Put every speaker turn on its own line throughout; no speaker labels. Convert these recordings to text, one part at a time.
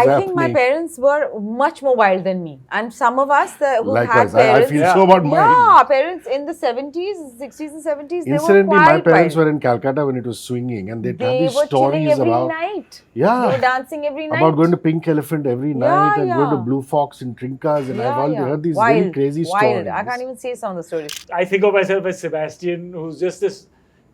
I
happening.
think my parents were much more wild than me. And some of us who
Likewise,
had parents...
I feel so about mine.
Yeah, parents in the 70s, 60s and 70s, they were
Incidentally,
quite
my parents
wild.
were in Calcutta when it was swinging, and they'd have
They
these
were chilling
stories
every
about
night.
yeah,
They were dancing every night.
about going to Pink Elephant every night and going to
yeah.
Blue Fox in Trinkas, and I've already heard these
Wild,
very crazy
wild.
stories.
I can't even say some of the stories.
I think of myself as Sebastian, who's just this.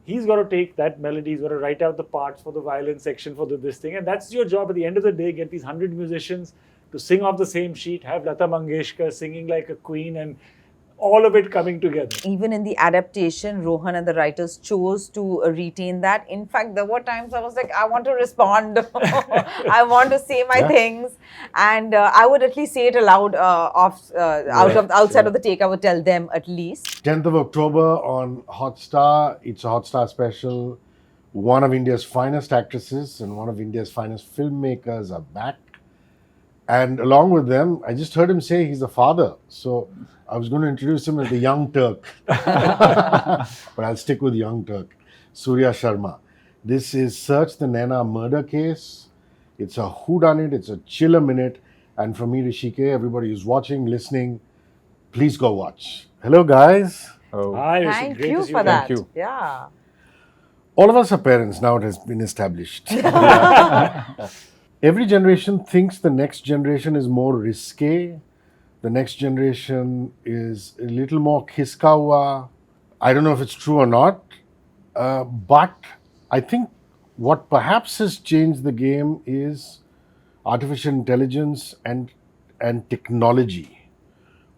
He's got to take that melody, he's got to write out the parts for the violin section for this thing. And that's your job at the end of the day, get these 100 musicians to sing off the same sheet, have Lata Mangeshkar singing like a queen, and all of it coming together.
Even in the adaptation, Rohan and the writers chose to retain that. In fact, there were times I was like, I want to respond. I want to say my things. And I would at least say it aloud outside of the take. I would tell them at least.
10th of October on Hotstar. It's a Hotstar special. One of India's finest actresses and one of India's finest filmmakers are back. And along with them, I just heard him say he's a father. So I was going to introduce him as the young Turk. But I'll stick with young Turk. Surya Sharma. This is Search the Naina Murder Case. It's a whodunit. It's a chiller minute. And from me, Hrishi K, everybody who's watching, listening, please go watch. Hello, guys.
Oh.
Hi, Hrishi.
Thank
Great
you
to see
for that.
Thank you.
Yeah.
All of us are parents now, it has been established. Every generation thinks the next generation is more risque. The next generation is a little more kiska hua. I don't know if it's true or not, but I think what perhaps has changed the game is artificial intelligence and technology.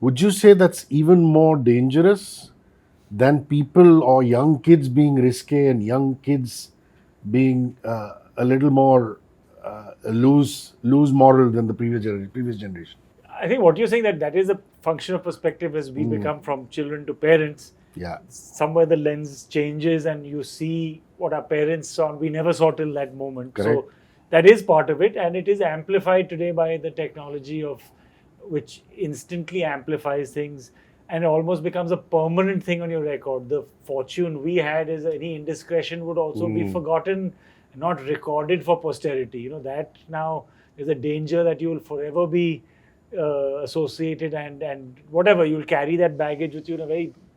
Would you say that's even more dangerous than people or young kids being risque and young kids being a little more loose moral than the previous generation?
I think what you're saying that is a function of perspective as we become from children to parents.
Yeah.
Somewhere the lens changes and you see what our parents saw and we never saw till that moment.
Correct.
So that is part of it, and it is amplified today by the technology of which instantly amplifies things and almost becomes a permanent thing on your record. The fortune we had is any indiscretion would also be forgotten, not recorded for posterity. You know, that now is a danger that you will forever be associated and whatever, you'll carry that baggage with you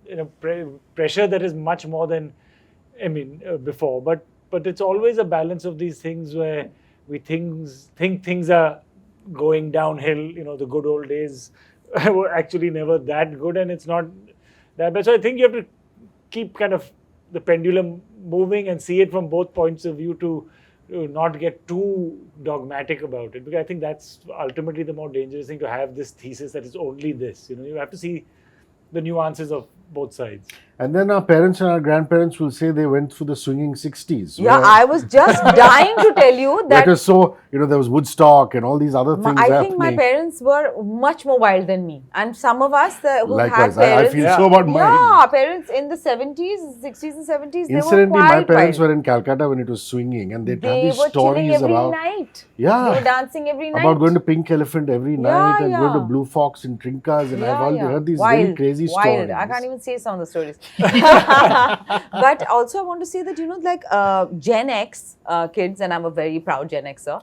in a very pressure that is much more than before. But it's always a balance of these things where we think things are going downhill. You know, the good old days were actually never that good, and it's not that bad. So I think you have to keep kind of the pendulum moving and see it from both points of view to not get too dogmatic about it, because I think that's ultimately the more dangerous thing, to have this thesis that it's only this. You know, you have to see the nuances of both sides.
And then our parents and our grandparents will say they went through the swinging 60s.
Yeah, I was just dying to tell you that.
It was so, there was Woodstock and all these other things
I
happening.
think my parents were much more wild than me. And some of us who
Likewise,
had parents...
I feel so about mine.
Yeah, parents in the 70s, 60s and 70s, they were
Incidentally,
quite
my parents
wild.
were in Calcutta when it was swinging, and they'd have
They
these
were chilling
stories
every
about...
night.
Yeah.
They were dancing every night.
About going to Pink Elephant every night and going to
yeah.
Blue Fox in Trinkas, and I've already heard these
Wild,
very crazy
wild.
stories.
I can't even say some of the stories. But also I want to say that, Gen X kids, and I'm a very proud Gen Xer,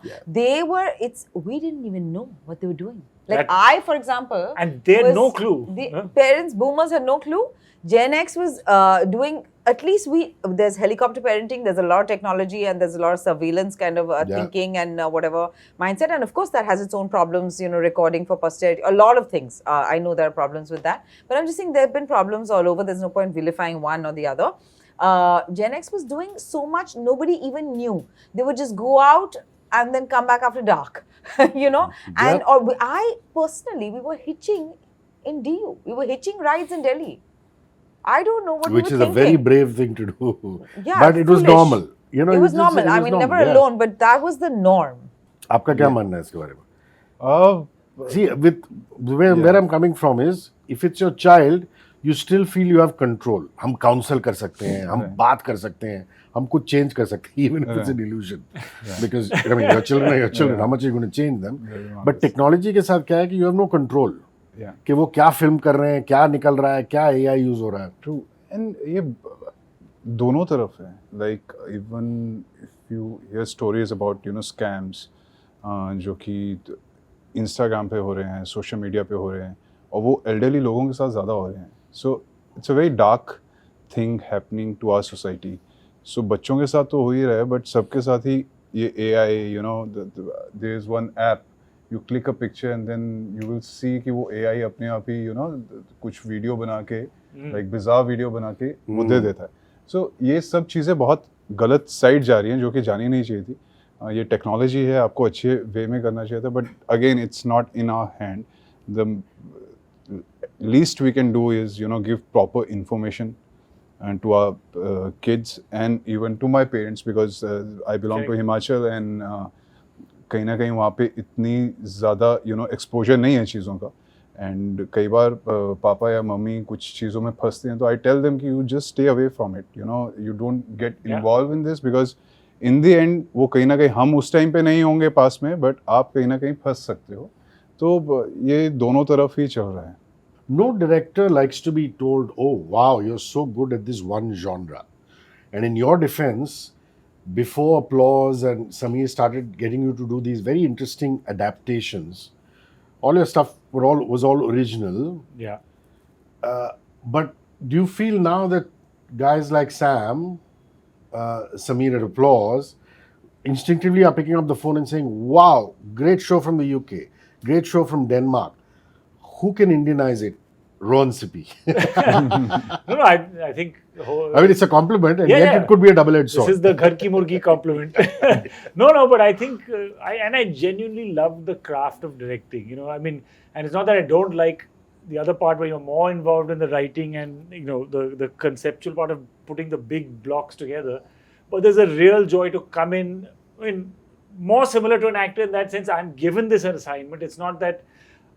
we didn't even know what they were doing. Like I, for example...
And they had no clue.
The parents, boomers had no clue. Gen X was doing... At least there's helicopter parenting, there's a lot of technology, and there's a lot of surveillance kind of thinking and whatever mindset. And of course, that has its own problems, recording for posterity, a lot of things. I know there are problems with that. But I'm just saying there have been problems all over. There's no point vilifying one or the other. Gen X was doing so much, nobody even knew. They would just go out and then come back after dark, And I personally, we were hitching in DU. We were hitching rides in Delhi. I don't know what
Which
we were
is
thinking.
a very brave thing to do.
Yeah,
but it was
foolish.
normal.
It was normal. I mean, never alone, but that was the norm.
आपका क्या मानना है इसके बारे में? See, with where I'm coming from is, if it's your child, you still feel you have control. हम counsel कर सकते हैं, हम बात कर सकते हैं, हम कुछ change कर सकते हैं, even if it's an illusion. Because your children are your children. How much are you going to change them? But technology के साथ क्या है कि you have no control. कि वो क्या फिल्म कर रहे हैं, क्या निकल रहा है, क्या AI यूज हो रहा है.
True. And ये दोनों तरफ है. Like even if you hear stories about scams, जो कि इंस्टाग्राम पे हो रहे हैं, सोशल मीडिया पे हो रहे हैं, और वो एल्डरली लोगों के साथ ज़्यादा हो रहे हैं. So it's a very dark thing happening to our society. So बच्चों के साथ तो हो ही रहा है, बट सबके साथ ही ये AI, you know, there is one app, you click a picture and then you will see कि वो AI अपने आप ही, यू नो, कुछ वीडियो बना के, लाइक बिज़ार वीडियो बना के वो दे देता है. सो ये सब चीज़ें बहुत गलत साइड जा रही हैं, जो कि जानी नहीं चाहिए थी. ये टेक्नोलॉजी है, आपको अच्छे वे में करना चाहिए था, but again it's not in our hand. The least we can do is, you know, give proper information and to our kids and even to my parents, because I belong to Himachal and कहीं ना कहीं वहाँ पे इतनी ज़्यादा, you know, exposure नहीं है चीज़ों का. एंड कई बार पापा या मम्मी कुछ चीज़ों में फंसते हैं, तो आई टेल देम कि you just stay away from it, you know, you don't get involve in this, because in the end वो कहीं ना कहीं, हम उस टाइम पे नहीं होंगे पास में, बट आप कहीं ना कहीं फंस सकते हो. तो ये दोनों तरफ ही चल रहा है.
No director likes to be told, oh, wow, you're so good at this one genre. And in your defense, before Applause and Sameer started getting you to do these very interesting adaptations, all your stuff was all original.
Yeah.
But do you feel now that guys like Sam, Sameer at Applause, instinctively are picking up the phone and saying, wow, great show from the UK, great show from Denmark. Who can Indianize it? Rohan Sippy.
No, I think.
I mean, it's a compliment, and yet it could be a double-edged sword.
This is the Ghar Ki Murgi compliment. No, but I think, I genuinely love the craft of directing. You know, I mean, and it's not that I don't like the other part where you're more involved in the writing and, you know, the conceptual part of putting the big blocks together. But there's a real joy to come in. I mean, more similar to an actor in that sense. I'm given this assignment. It's not that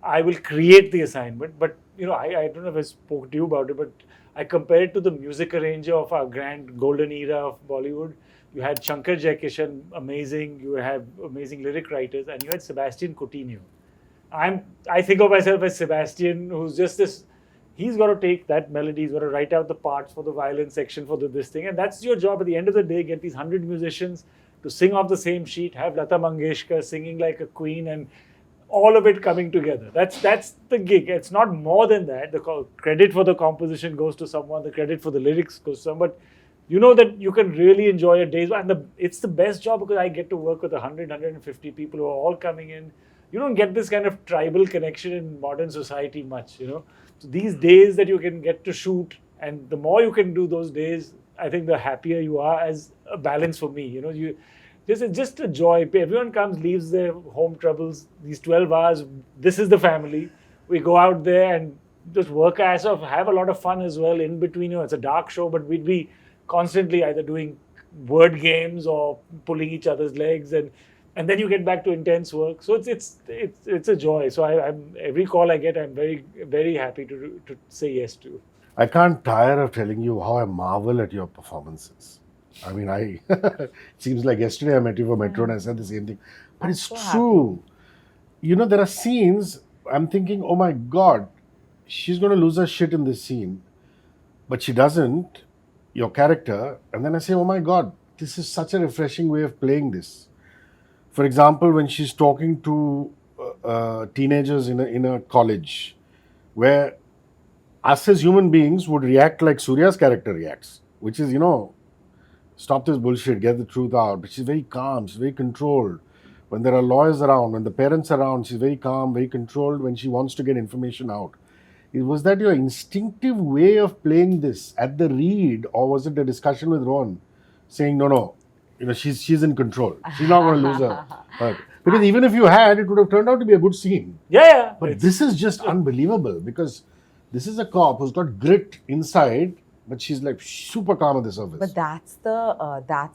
I will create the assignment, but, you know, I don't know if I spoke to you about it, but I compare it to the music arranger of our grand golden era of Bollywood. You had Shankar Jaikishan, amazing. You have amazing lyric writers, and you had Sebastian Coutinho. I think of myself as Sebastian, who's just this. He's got to take that melody. He's got to write out the parts for the violin section for this thing, and that's your job at the end of the day. Get these 100 musicians to sing off the same sheet. Have Lata Mangeshkar singing like a queen, and all of it coming together. That's the gig. It's not more than that. The credit for the composition goes to someone. The credit for the lyrics goes to someone. But you know that you can really enjoy a day's work. And it's the best job because I get to work with 100, 150 people who are all coming in. You don't get this kind of tribal connection in modern society much, you know. So these days that you can get to shoot, and the more you can do those days, I think the happier you are as a balance for me. You know, it's just a joy. Everyone comes, leaves their home troubles. These 12 hours, this is the family. We go out there and just work our ass off, have a lot of fun as well in between. You know, it's a dark show, but we'd be constantly either doing word games or pulling each other's legs, and then you get back to intense work. So it's a joy. So I'm every call I get, I'm very, very happy to say yes to.
I can't tire of telling you how I marvel at your performances. I mean, it seems like yesterday I met you for Metro and I said the same thing. But it's so true. You know, there are scenes, I'm thinking, oh my God, she's going to lose her shit in this scene. But she doesn't, your character. And then I say, oh my God, this is such a refreshing way of playing this. For example, when she's talking to teenagers in a college, where us as human beings would react like Surya's character reacts, which is, you know, stop this bullshit, get the truth out. But she's very calm, she's very controlled. When there are lawyers around, when the parents are around, she's very calm, very controlled when she wants to get information out. Was that your instinctive way of playing this at the read, or was it a discussion with Ron saying, no, you know, she's in control. She's not going to lose her. Because even if you had, it would have turned out to be a good scene.
Yeah.
But this is just unbelievable because this is a cop who's got grit inside, but she's like super calm at the surface.
But that's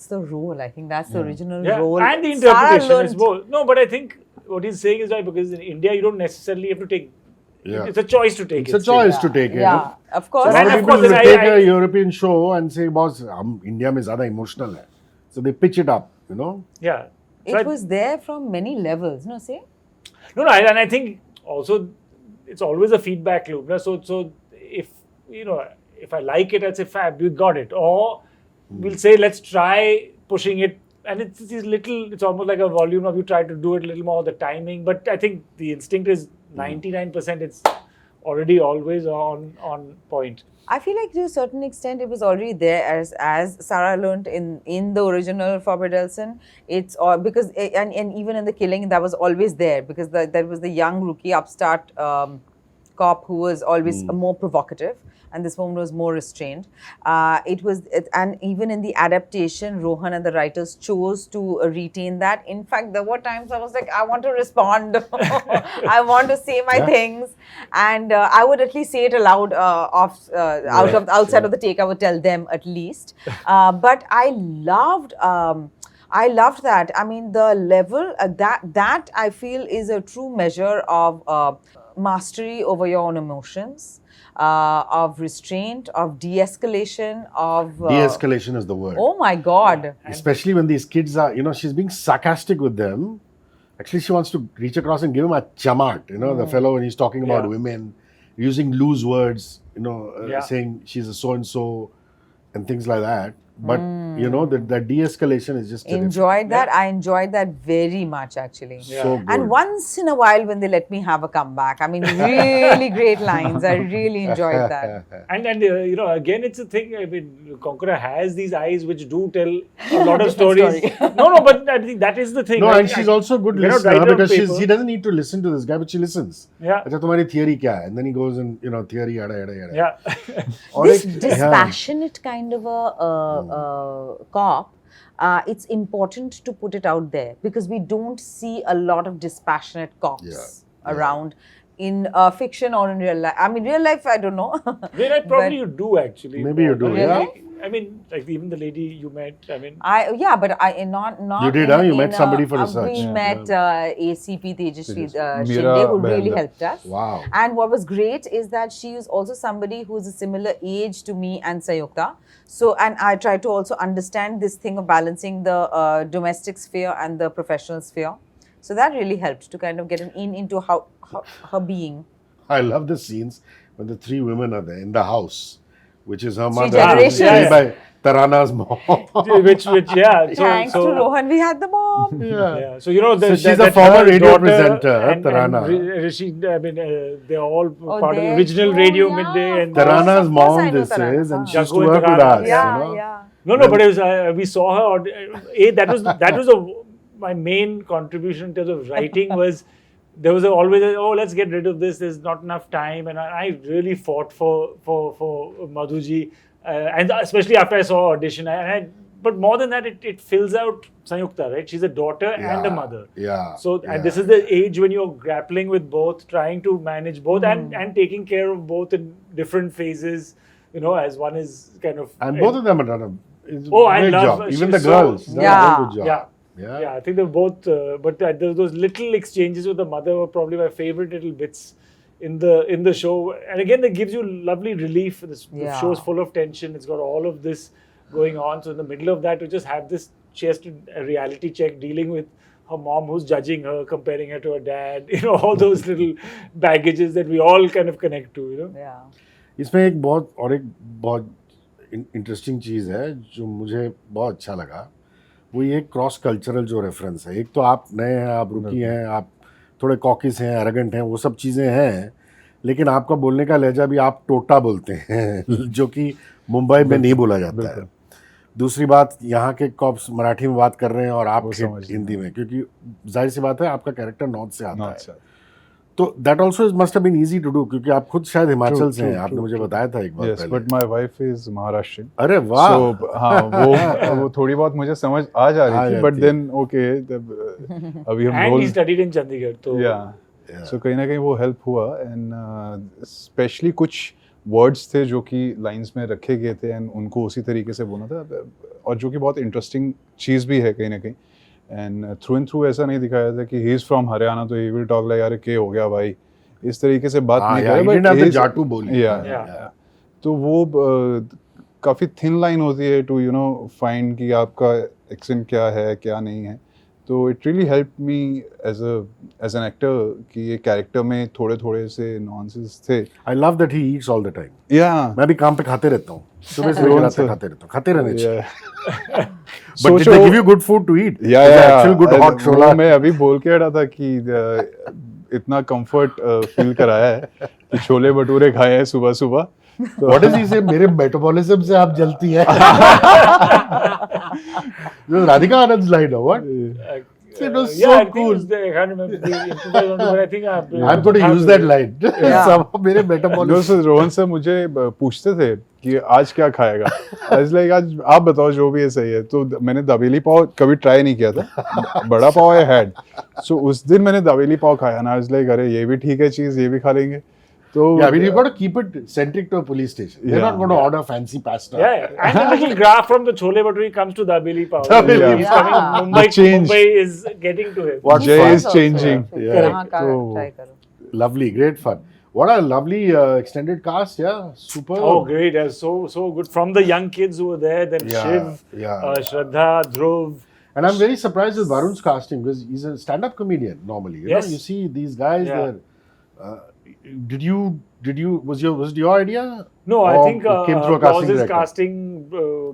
the role. I think that's the original role.
And the interpretation is both. No, but I think what he's saying is right, because in India you don't necessarily have to take. Yeah. It's a choice to take.
It's a choice to take.
Yeah, of course.
So a lot of people will take a European show and say, "Boss, India mein zyada emotional hai." So they pitch it up, you know.
Yeah.
It was there from many levels, no? Say.
No, and I think also it's always a feedback loop. No? So if you know. If I like it, I'd say, fab, you got it. Or we'll say, let's try pushing it and it's these little, it's almost like a volume of you try to do it a little more, the timing, but I think the instinct is 99%, it's already always on point.
I feel like to a certain extent it was already there as Sarah learnt in the original for Bredelson. It's all because and even in The Killing that was always there because there was the young rookie upstart cop who was always more provocative, and this woman was more restrained. And even in the adaptation, Rohan and the writers chose to retain that. In fact, there were times I was like, I want to respond, I want to say my things, and I would at least say it aloud outside of the take. I would tell them at least. But I loved that. I mean, the level that I feel is a true measure of mastery over your own emotions, of restraint, of de-escalation,
De-escalation is the word.
Oh my God.
Especially when these kids are, she's being sarcastic with them. Actually, she wants to reach across and give him a chamat, the fellow when he's talking about women, using loose words, saying she's a so-and-so and things like that. But, the de-escalation is just terrific.
Enjoyed that. I enjoyed that very much, actually.
So good.
And once in a while when they let me have a comeback, I mean, really great lines. I really enjoyed that.
And again, it's a thing. I mean, Konkona has these eyes which do tell a lot of stories. No, but I think that is the thing.
No, and she's also a good listener because he doesn't need to listen to this guy, but she listens.
Yeah.
Acha, tumhari theory kya hai? And then he goes and, theory, yada.
Yeah.
This dispassionate kind of a cop, it's important to put it out there because we don't see a lot of dispassionate cops around in fiction or in real life. I mean, real life, I don't know.
Real life, probably you do actually.
Maybe you do,
really?
I mean, like even the lady you met, I mean...
but not...
You did, You met somebody for research.
We met ACP Tejashri Shinde, who really helped us.
Wow.
And what was great is that she is also somebody who is a similar age to me and Sayukta. So, and I try to also understand this thing of balancing the domestic sphere and the professional sphere. So that really helped to kind of get an into how her being.
I love the scenes when the three women are there in the house, which is her mother,
generations.
by Tarana's mom.
which yeah.
Thanks to Rohan, we had the mom.
Yeah. So
she's a former radio presenter, Tarana.
And Hrishi, I mean, they're all part of the original radio midday. And
Tarana's mom, this is, and she used to work with us.
Yeah.
No, but it was, we saw her. That was my main contribution in terms of writing was. There was always let's get rid of this. There's not enough time, and I really fought for Madhuji, and especially after I saw audition. But more than that, it fills out Sanyukta, right? She's a daughter and a mother.
Yeah.
So and this is the age when you're grappling with both, trying to manage both, and taking care of both in different phases. As one is kind of.
And both of them have done a great
love
job. Even the girls. Done a very good job.
Yeah, I think they're both, but those little exchanges with the mother were probably my favorite little bits in the show. And again, that gives you lovely relief. The show is full of tension. It's got all of this going on. So in the middle of that, to just have this chest reality check dealing with her mom who's judging her, comparing her to her dad, all those little baggages that we all kind of connect to,
Yeah.
इसमें एक बहुत interesting चीज़ है जो मुझे बहुत अच्छा लगा वो ये क्रॉस कल्चरल जो रेफरेंस है एक तो आप नए हैं आप रुकी हैं आप थोड़े कॉकिस हैं एरोगेंट हैं वो सब चीज़ें हैं लेकिन आपका बोलने का लहजा भी आप टोटा बोलते हैं जो कि मुंबई में नहीं बोला जाता है दूसरी बात यहाँ के कॉप्स मराठी में बात कर रहे हैं और आप हिंदी में क्योंकि जाहिर सी बात है आपका कैरेक्टर नॉर्थ से आता है तो that also must have been easy to do क्योंकि आप खुद शायद हिमाचल से हैं आपने मुझे बताया था एक बार
पहले but my wife is Maharashtrian
अरे वाह
सो हाँ वो थोड़ी बहुत मुझे समझ आ जा रही थी बट देन ओके अभी हम
रोल स्टडीड इन चंडीगढ़ तो
सो कहीं ना कहीं वो हेल्प हुआ एंड स्पेशली कुछ वर्ड्स थे जो कि लाइंस में रखे गए थे एंड उनको उसी तरीके से बोलना था और जो कि बहुत इंटरेस्टिंग चीज़ भी है कहीं ना कहीं एंड थ्रू एंड थ्रू ऐसा नहीं दिखाया था कि ही इज़ फ्रॉम हरियाणा तो ही विल टॉक लाइक यार के हो गया भाई इस तरीके से बात नहीं करे बट
जाटू बोली
तो वो काफ़ी थिन लाइन होती है टू फाइंड कि आपका एक्सेंट क्या है क्या नहीं है तो it really help me as an actor कि ये कैरेक्टर में थोड़े थोड़े से नॉनसेंस थे I
love that he eats all the time
या
मैं भी काम पे खाते रहता हूँ सुबह से रात तक खाते रहता हूँ खाते रहने चाहिए But did they give you good food to eat?
Yeah,
Was it
yeah.
actual good hot
वो
छोला?
मैं अभी बोल के रहा था कि इतना कंफर्ट फील कराया है कि छोले भटूरे खाए हैं सुबह सुबह.
What does he say? मेरे मेटाबॉलिज्म से आप जलती है. This is Radhika Anand's line, or what? It was so
I think
cool.
it was I can't remember the improvised one, but I think
I'm going to use that line. Somehow मेरे metabolism.
Rohan sir मुझे पूछते थे कि आज क्या खाएगा. Like आज आप बताओ जो भी है सही है. तो मैंने दाबेली पाव कभी ट्राई नहीं किया था. बड़ा पाव आई हैड. सो उस दिन मैंने दाबेली पाव खाया ना. आज लाइक अरे ये भी ठीक है चीज, ये भी खा लेंगे. So,
yeah, I mean, you've got to keep it centric to a police station. They're not going to order fancy pasta.
Yeah, and the little graph from the chole bhature comes to dabeli pav.
Dabeli
He's
pav.
coming. Mumbai is getting to him.
What
Jay
fun.
is changing.
Yeah.
Try karo.
Lovely, great fun. What a lovely extended cast, yeah. Super.
Oh, great! So good. From the young kids who were there, then Shiv, Shraddha, Dhruv.
And I'm very surprised with Varun's casting because he's a stand-up comedian normally. You know, you see these guys there. Did you was it your idea?
No, I think
came through a casting
Claus's
director?
casting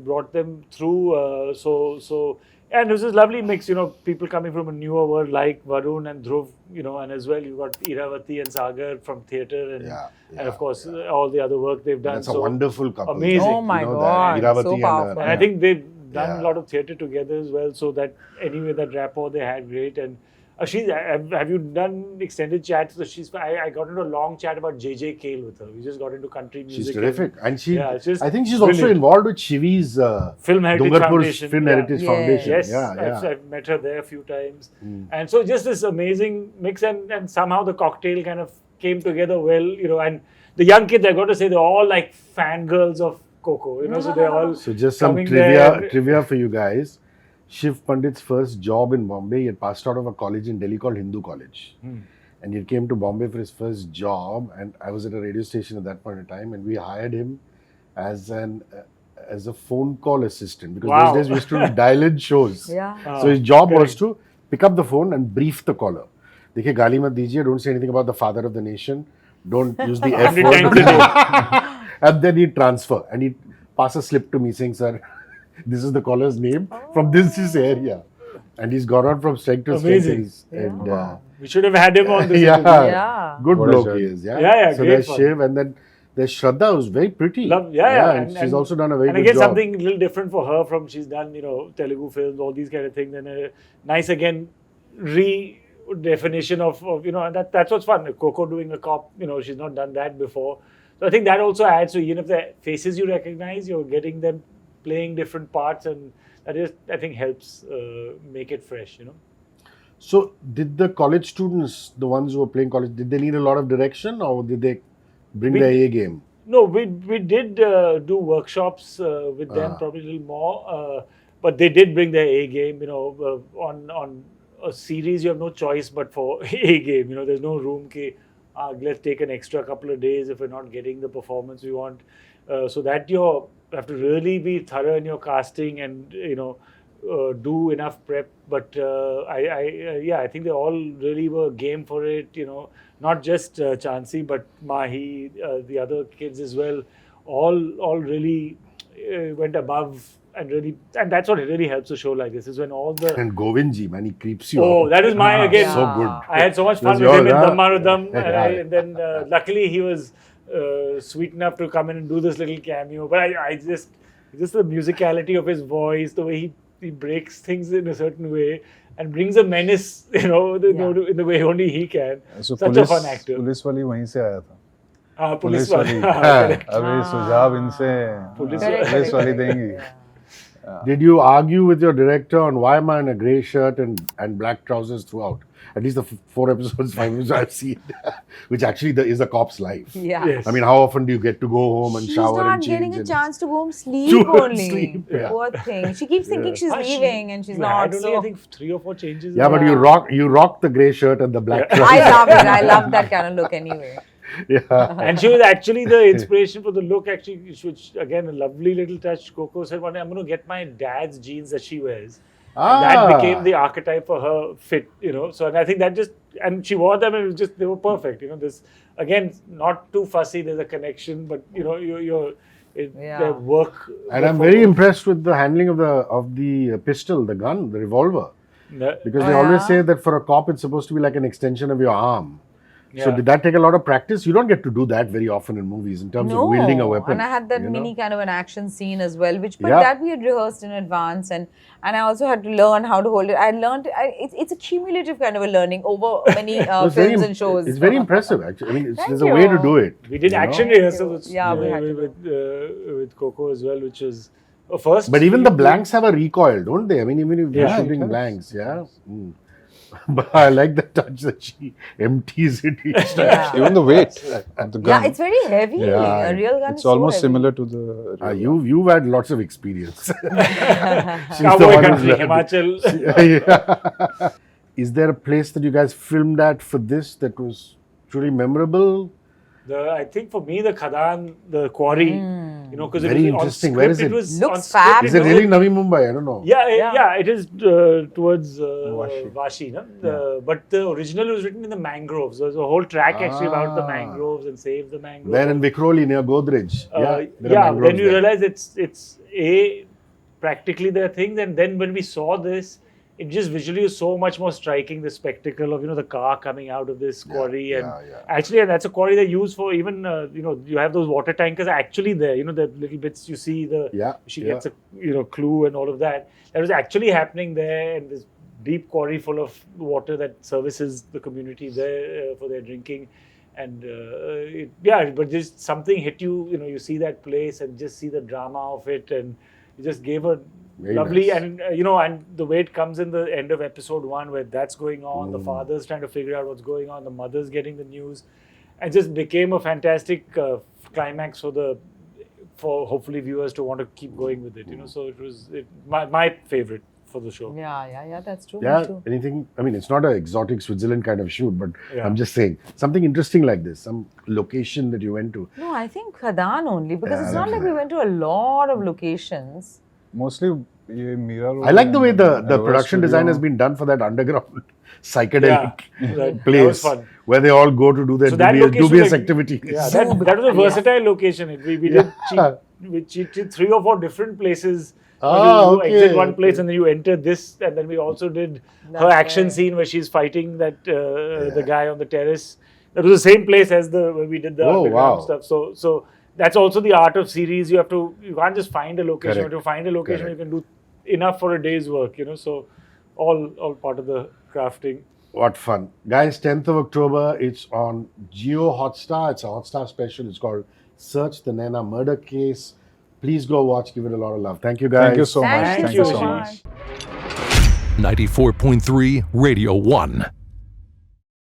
brought them through. So and it was this lovely mix. You know, people coming from a newer world like Varun and Dhruv. You know, and as well you got Iravati and Sagar from theatre and of course all the other work they've done.
That's a wonderful couple.
Amazing.
Oh my
you know,
God,
Iravati
so powerful.
And I think they've done a lot of theatre together as well. So that anyway, that rapport they had great. And have you done extended chats? So I got into a long chat about JJ Kale with her. We just got into country music.
She's terrific, and she.
just
I think she's
brilliant.
also involved with Shivi's
Film Heritage
Dungarpur
Foundation.
Film Heritage Foundation.
Yes,
Yeah.
I've met her there a few times, and so just this amazing mix, and somehow the cocktail kind of came together well, you know. And the young kids, I got to say, they're all like fangirls of Coco, you know. So they're all
So just some
coming there.
trivia for you guys. Shiv Pandit's first job in Bombay, he had passed out of a college in Delhi called Hindu College. And he came to Bombay for his first job, and I was at a radio station at that point in time, and we hired him as a phone call assistant because those days we used to dial-in shows.
Yeah.
So his job was to pick up the phone and brief the caller. देखिए गाली मत दीजिए, don't say anything about the father of the nation, don't use the F word. And then he'd transfer and he'd pass a slip to me saying, sir, this is the caller's name from this area. And he's gone on from strength to
Amazing.
strength. And,
We should have had him on this.
Yeah.
Good
What a
bloke
joke.
he is. Yeah.
Yeah,
So
great
there's
fun.
Shiv, and then there's Shraddha, who's very pretty. And she's also done a very
and
good
again,
job.
something a little different for her from she's done, you know, Telugu films, all these kind of things, and a nice again redefinition of you know, and that's what's fun. Coco doing a cop, you know, she's not done that before. So I think that also adds. So even if the faces you recognize, you're getting them playing different parts, and that is, I think, helps make it fresh, you know.
So did the college students, the ones who were playing college, did they need a lot of direction or did they bring their A game?
No, we did do workshops with them, probably a little more, but they did bring their A game. You know, on a series you have no choice but for A game. You know, there's no room. Let's take an extra couple of days if we're not getting the performance we want. So that you have to really be thorough in your casting and you know. Do enough prep, but I think they all really were game for it. You know, not just Chansey, but Mahi, the other kids as well. All really went above and that's what really helps a show like this. Is when all the
And Govindji, man, he creeps you
oh,
out.
that is my again.
So good.
I had so much fun
That's
with him in
yours, huh?
Dhammarudam,
Yeah.
and then luckily he was sweet enough to come in and do this little cameo. But I just the musicality of his voice, the way he breaks things in a certain way and brings a menace, you know, in the way only he can.
So
Such a fun actor.
Police वाली वहीं से आया था.
Police
वाली. अभी सुझाव इनसे police वाली देंगी.
Did you argue with your director on why am I in a grey shirt and black trousers throughout? At least the 5 episodes I've seen, which actually is a cop's life.
Yeah.
Yes.
I mean, how often do you get to go home and
She's
shower
not
and change?
getting a
and-
chance to go home, sleep
To
only.
sleep, yeah.
Poor thing. She keeps thinking she's leaving and she's
you
not.
had only, I think 3 or 4 changes.
Yeah, but you rock the grey shirt and the black trousers.
I love it. I love that kind of look anyway.
Yeah.
And she was actually the inspiration for the look, actually, which again, a lovely little touch. Coco said one day, I'm going to get my dad's jeans that she wears. And that became the archetype for her fit, you know. So, and I think that and she wore them and it was just, they were perfect, you know. This, again, not too fussy, there's a connection, but, you know, Their work.
And I'm very impressed with the handling of the pistol, the gun, the revolver. Because they always say that for a cop, it's supposed to be like an extension of your arm. So did that take a lot of practice? You don't get to do that very often in movies in terms of wielding a weapon.
And I had that mini kind of an action scene as well, that we had rehearsed in advance, and I also had to learn how to hold it. I learned it's a cumulative kind of a learning over many films and shows.
It's very impressive, actually. I mean, there's a way to do it.
We did action rehearsals with Coco as well, which was a first.
But even the blanks have a recoil, don't they? I mean, even if you're shooting blanks, But I like the touch that she empties it each time.
Even the weight of the gun.
Yeah, it's very heavy. A real gun
it's almost similar to the...
You've had lots of experience.
Cowboy country, Himachal.
Is there a place that you guys filmed at for this that was truly memorable?
I think for me, the Khadan, the quarry, because
very interesting. Where is it?
Looks fab.
Is it really Navi Mumbai? I don't know.
Yeah, it is towards Vashi. No? But the original was written in the mangroves. There's a whole track actually about the mangroves and save the mangroves.
There in Vikhroli near Godrej.
Then you realize it's practically there are things, and then when we saw this, it just visually was so much more striking, the spectacle of the car coming out of this quarry, actually that's a quarry they use for even you have those water tankers actually there, the little bits you see she gets a clue and all of that was actually happening there, and this deep quarry full of water that services the community there for their drinking, and but just something hit you, you see that place and just see the drama of it, and it just gave a very lovely nice. And and the way it comes in the end of episode 1 where that's going on, the father's trying to figure out what's going on, the mother's getting the news, and just became a fantastic climax for hopefully viewers to want to keep going with it. So it was my favorite for the show.
Yeah, that's true.
Yeah, anything? I mean, it's not an exotic Switzerland kind of shoot, but I'm just saying something interesting like this, some location that you went to.
No, I think Khadan only, because it's not like we went to a lot of locations.
Mostly, Mira.
I like the way the production design has been done for that underground psychedelic place where they all go to do their dubious activities.
Yeah, that was a versatile location. We cheated 3 or 4 different places. You exit one place and then you enter this, and then we also did her action scene where she's fighting that the guy on the terrace. That was the same place as where we did the underground stuff. So that's also the art of series. You can't just find a location. You have to find a location where you can do enough for a day's work. So all part of the crafting.
What fun, guys! 10th of October. It's on Jio Hotstar. It's a Hotstar special. It's called Search the Naina Murder Case. Please go watch. Give it a lot of love. Thank you, guys.
Thank you so much.
Thank you so much.
94.3 Radio 1.